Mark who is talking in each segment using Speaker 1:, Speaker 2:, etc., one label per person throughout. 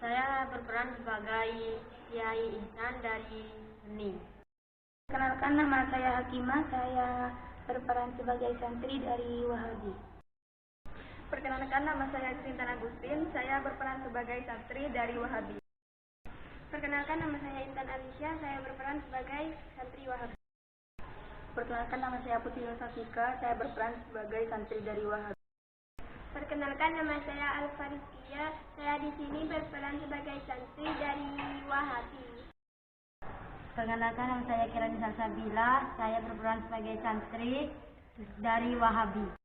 Speaker 1: Saya berperan sebagai Kiai Ihsan dari Seni.
Speaker 2: Perkenalkan, nama saya Hakimah, saya berperan sebagai santri dari Wahabi.
Speaker 3: Perkenalkan, nama saya Sintan Agustin, saya berperan sebagai santri dari Wahabi.
Speaker 4: Perkenalkan, nama saya Intan Alisya, saya berperan sebagai santri Wahabi.
Speaker 5: Perkenalkan, nama saya Putri Nusafika, saya berperan sebagai santri dari Wahabi.
Speaker 4: Perkenalkan, nama saya Al-Farizkia, saya di sini berperan sebagai santri dari Wahabi.
Speaker 6: Perkenalkan, nama saya Kirani Salsabila, saya berperan sebagai santri dari Wahabi.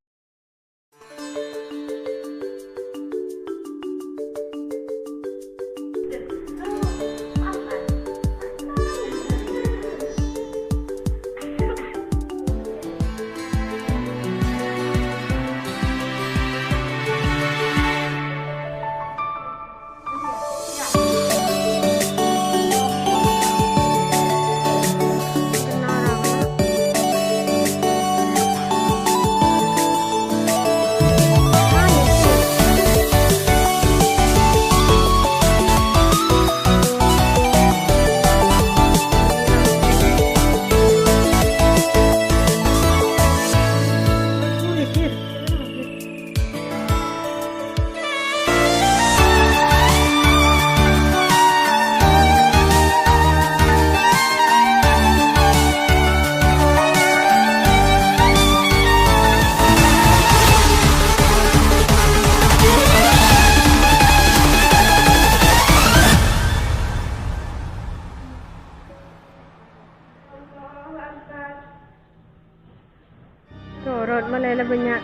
Speaker 3: Sorot malay banyak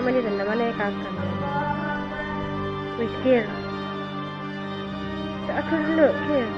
Speaker 3: mani dan malay kakan. Wiskir. Tak akan look here.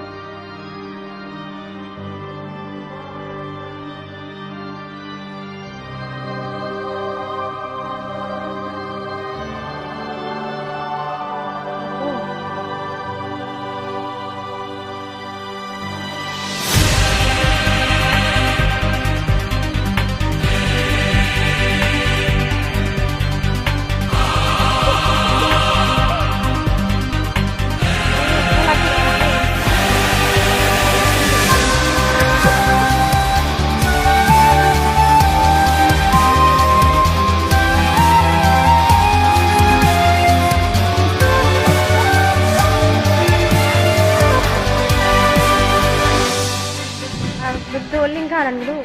Speaker 3: Betul lingkaran dulu.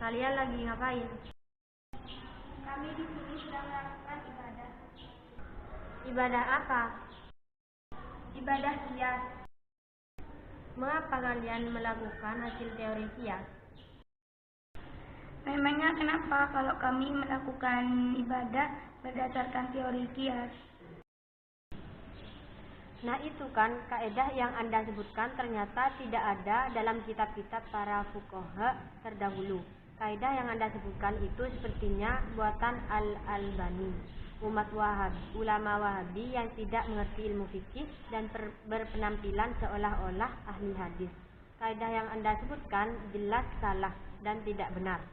Speaker 1: Kalian lagi ngapain?
Speaker 4: Kami di sini sedang melakukan ibadah.
Speaker 1: Ibadah apa?
Speaker 4: Ibadah qiyas.
Speaker 1: Mengapa kalian melakukan hasil teori kias?
Speaker 2: Memangnya kenapa kalau kami melakukan ibadah berdasarkan teori kias?
Speaker 6: Nah itu kan kaidah yang Anda sebutkan ternyata tidak ada dalam kitab-kitab para fuqaha terdahulu. Kaidah yang Anda sebutkan itu sepertinya buatan Al-Albani, ulama Wahabi yang tidak mengerti ilmu fikih dan berpenampilan seolah-olah ahli hadis. Kaidah yang Anda sebutkan jelas salah dan tidak benar.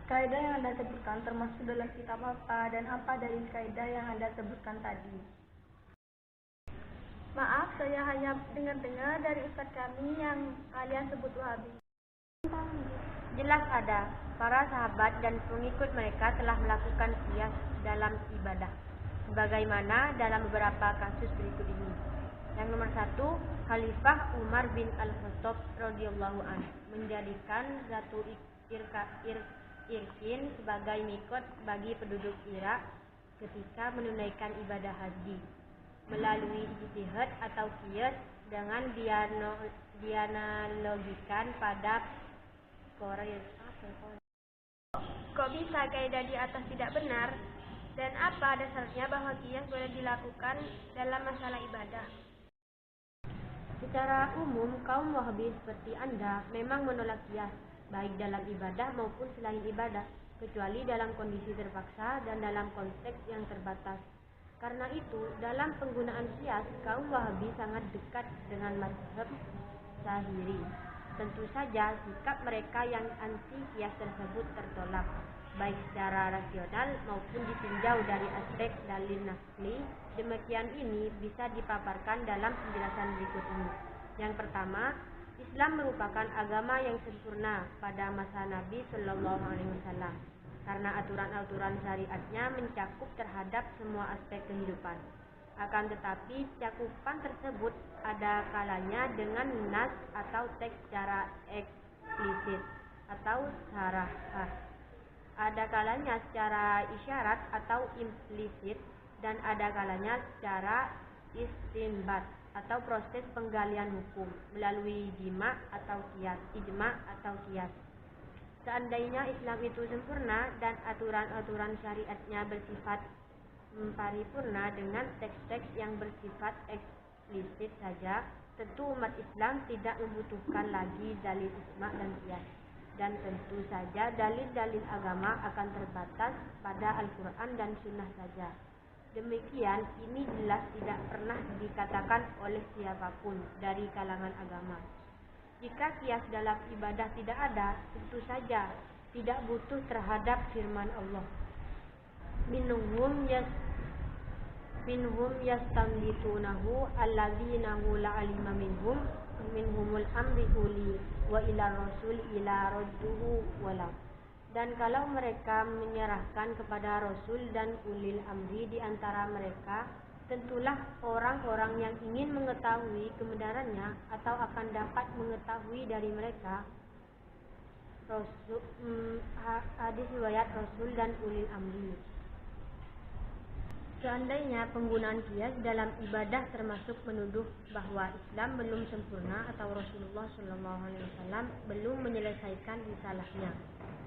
Speaker 5: Kaidah yang Anda sebutkan termasuk dalam kitab apa dan apa dari kaidah yang Anda sebutkan tadi?
Speaker 3: Maaf, saya hanya dengar-dengar dari ustadz kami yang kalian sebut Wahabi.
Speaker 6: Jelas ada. Para sahabat dan pengikut mereka telah melakukan qiyas dalam ibadah. Sebagaimana dalam beberapa kasus berikut ini. Yang nomor 1, Khalifah Umar bin Al-Khattab radhiyallahu anhu menjadikan Zatu Irkin sebagai mikot bagi penduduk Irak ketika menunaikan ibadah haji melalui ijtihad atau qiyas dengan dianalogikan pada
Speaker 4: Kok bisa kaidah di atas tidak benar? Dan apa dasarnya bahwa qiyas boleh dilakukan dalam masalah ibadah?
Speaker 6: Secara umum, kaum Wahabi seperti Anda memang menolak qiyas, baik dalam ibadah maupun selain ibadah, kecuali dalam kondisi terpaksa dan dalam konteks yang terbatas. Karena itu, dalam penggunaan qiyas, kaum Wahabi sangat dekat dengan mazhab Zahiri. Tentu saja, sikap mereka yang anti qiyas tersebut tertolak, baik secara rasional maupun ditinjau dari aspek dalil naqli. Demikian ini bisa dipaparkan dalam penjelasan berikut ini. Yang pertama, Islam merupakan agama yang sempurna pada masa Nabi Shallallahu Alaihi Wasallam karena aturan-aturan syariatnya mencakup terhadap semua aspek kehidupan. Akan tetapi cakupan tersebut ada kalanya dengan nas atau teks secara eksplisit atau sarahah. Ada kalanya secara isyarat atau implisit dan ada kalanya secara istinbat atau proses penggalian hukum melalui ijma atau qiyas. Seandainya Islam itu sempurna dan aturan-aturan syariatnya bersifat paripurna dengan teks-teks yang bersifat eksplisit saja, tentu umat Islam tidak membutuhkan lagi dalil ijma dan qiyas. Dan tentu saja dalil-dalil agama akan terbatas pada Al-Quran dan Sunnah saja. Demikian, ini jelas tidak pernah dikatakan oleh siapapun dari kalangan agama. Jika qiyas dalam ibadah tidak ada, tentu saja tidak butuh terhadap firman Allah. Minhum yastanbitunahu alladzina la alima minhumul amri uli wa ila rasul ila radduhu wala. Dan kalau mereka menyerahkan kepada Rasul dan ulil amri di antara mereka, tentulah orang-orang yang ingin mengetahui kebenarannya atau akan dapat mengetahui dari mereka. Hadis riwayat Rasul dan ulil amri. Seandainya penggunaan qiyas dalam ibadah termasuk menuduh bahwa Islam belum sempurna atau Rasulullah SAW belum menyelesaikan risalahnya,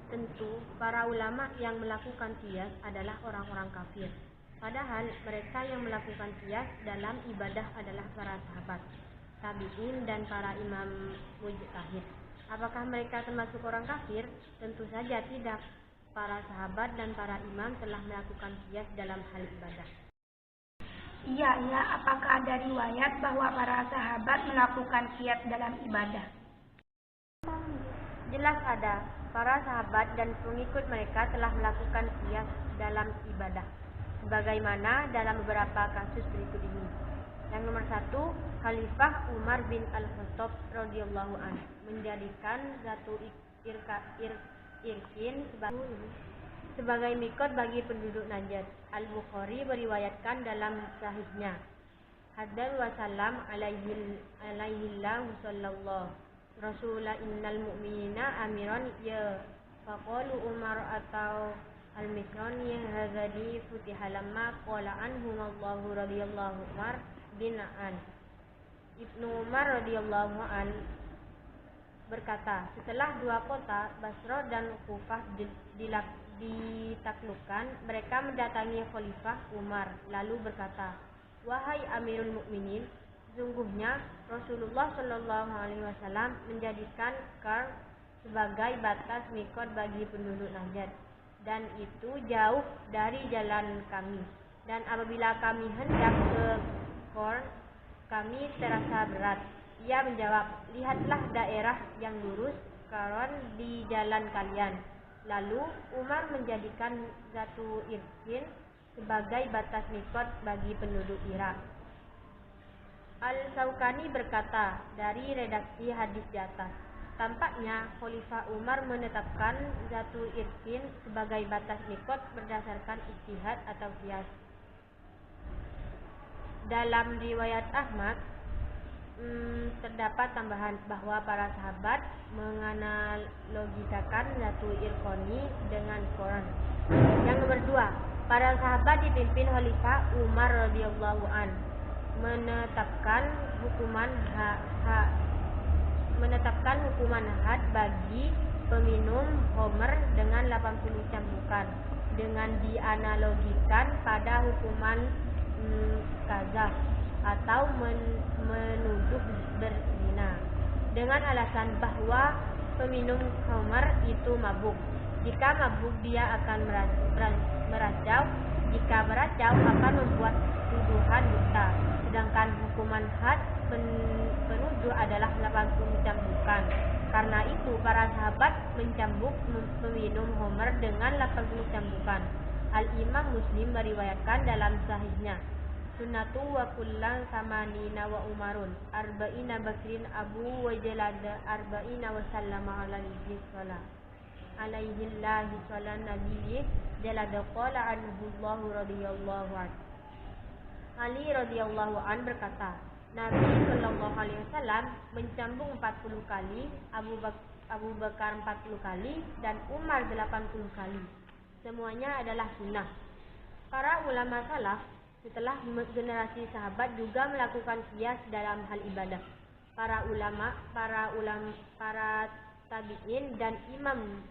Speaker 6: tentu para ulama yang melakukan qiyas adalah orang-orang kafir. Padahal mereka yang melakukan qiyas dalam ibadah adalah para sahabat, tabi'in dan para imam mujtahid. Apakah mereka termasuk orang kafir? Tentu saja tidak. Para sahabat dan para imam telah melakukan qiyas dalam hal ibadah.
Speaker 2: Iya, apakah ada riwayat bahwa para sahabat melakukan qiyas dalam ibadah?
Speaker 6: Jelas ada. Para sahabat dan pengikut mereka telah melakukan qiyas dalam ibadah. Sebagaimana dalam beberapa kasus berikut ini. Yang nomor 1, Khalifah Umar bin Al-Khattab radhiyallahu anhu menjadikan Zatu Irkin sebagai mikot bagi penduduk Najd. Al-Bukhari meriwayatkan dalam sahihnya, Haddar wa salam alaihillahu sallallahu Rasulullah innal mu'minina amiran ya faqalu Umar atau al-mikron ya hazadi futihalamma qala anhum Allahu radhiyallahu Umar bin An. Ibnu Umar radhiyallahu an berkata, setelah dua kota Basra dan Kufah ditaklukkan, mereka mendatangi Khalifah Umar lalu berkata, "Wahai Amirul Mukminin, sesungguhnya Rasulullah Shallallahu Alaihi Wasallam menjadikan qar sebagai batas mikot bagi penduduk Najd, dan itu jauh dari jalan kami. Dan apabila kami hendak ke qar, kami terasa berat." Ia menjawab, "Lihatlah daerah yang lurus qaron di jalan kalian." Lalu Umar menjadikan Zatu Irkin sebagai batas mikot bagi penduduk Irak. Al-Syaukani berkata dari redaksi hadis di atas, tampaknya Khalifah Umar menetapkan Zatu Irkin sebagai batas mikot berdasarkan ijtihad atau qiyas. Dalam riwayat Ahmad terdapat tambahan bahwa para sahabat menganalogikakan Zatu Irkoni dengan Quran. Yang nomor 2, para sahabat dipimpin Khalifah Umar radhiyallahu an menetapkan hukuman had bagi peminum homer dengan 80 cambukan, dengan dianalogikan pada hukuman kazaf atau menuduh berzina, dengan alasan bahwa peminum homer itu mabuk. Jika mabuk dia akan meracau, jika meracau akan membuat tuduhan dusta. Sedangkan hukuman had penuduh adalah 80 cambukan. Karena itu para sahabat mencambuk peminum homer dengan 80 cambukan. Al-Imam Muslim meriwayatkan dalam sahihnya, "Sunnatu wa kullan samanina wa umarun arba'ina bakrin abu wa jalada arba'ina wa sallama alaihi alaihillahi salam nabiyyi jalada qala anhullahu radhiyallahu an." Ali radhiyallahu an berkata, Nabi sallallahu alaihi wasallam mencambuk 40 kali, Abu Bakar 40 kali, dan Umar 80 kali. Semuanya adalah sunnah. Para ulama salaf setelah generasi sahabat juga melakukan qiyas dalam hal ibadah. Para tabi'in dan imam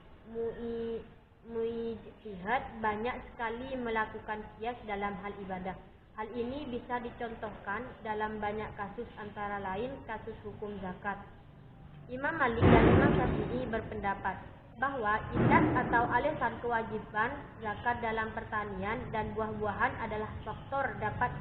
Speaker 6: mujtahid banyak sekali melakukan qiyas dalam hal ibadah. Hal ini bisa dicontohkan dalam banyak kasus, antara lain kasus hukum zakat. Imam Malik dan Imam Syafi'i berpendapat bahwa illat atau alasan kewajiban zakat dalam pertanian dan buah-buahan adalah faktor dapat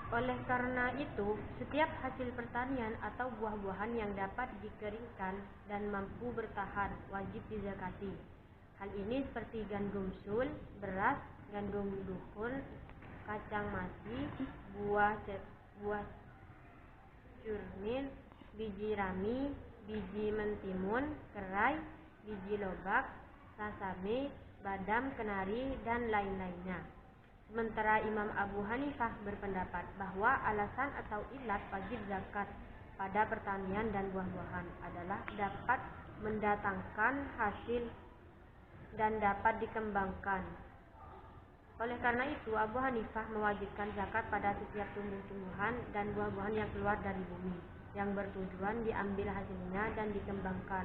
Speaker 6: Oleh karena itu, setiap hasil pertanian atau buah-buahan yang dapat dikeringkan dan mampu bertahan wajib dizakati. Hal ini seperti gandum sul, beras, gandum duhun, kacang mati, buah curnin, biji rami, biji mentimun, kerai, biji lobak, sasame, badam, kenari, dan lain-lainnya. Sementara Imam Abu Hanifah berpendapat bahwa alasan atau ilat wajib zakat pada pertanian dan buah-buahan adalah dapat mendatangkan hasil dan dapat dikembangkan. Oleh karena itu, Abu Hanifah mewajibkan zakat pada setiap tumbuh-tumbuhan dan buah-buahan yang keluar dari bumi, yang bertujuan diambil hasilnya dan dikembangkan.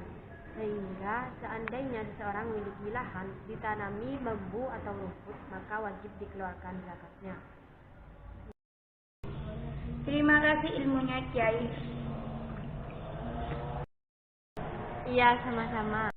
Speaker 6: Sehingga seandainya seseorang memiliki lahan ditanami bambu atau rumput, maka wajib dikeluarkan zakatnya.
Speaker 2: Terima kasih ilmunya, Kiai.
Speaker 6: Iya, sama-sama.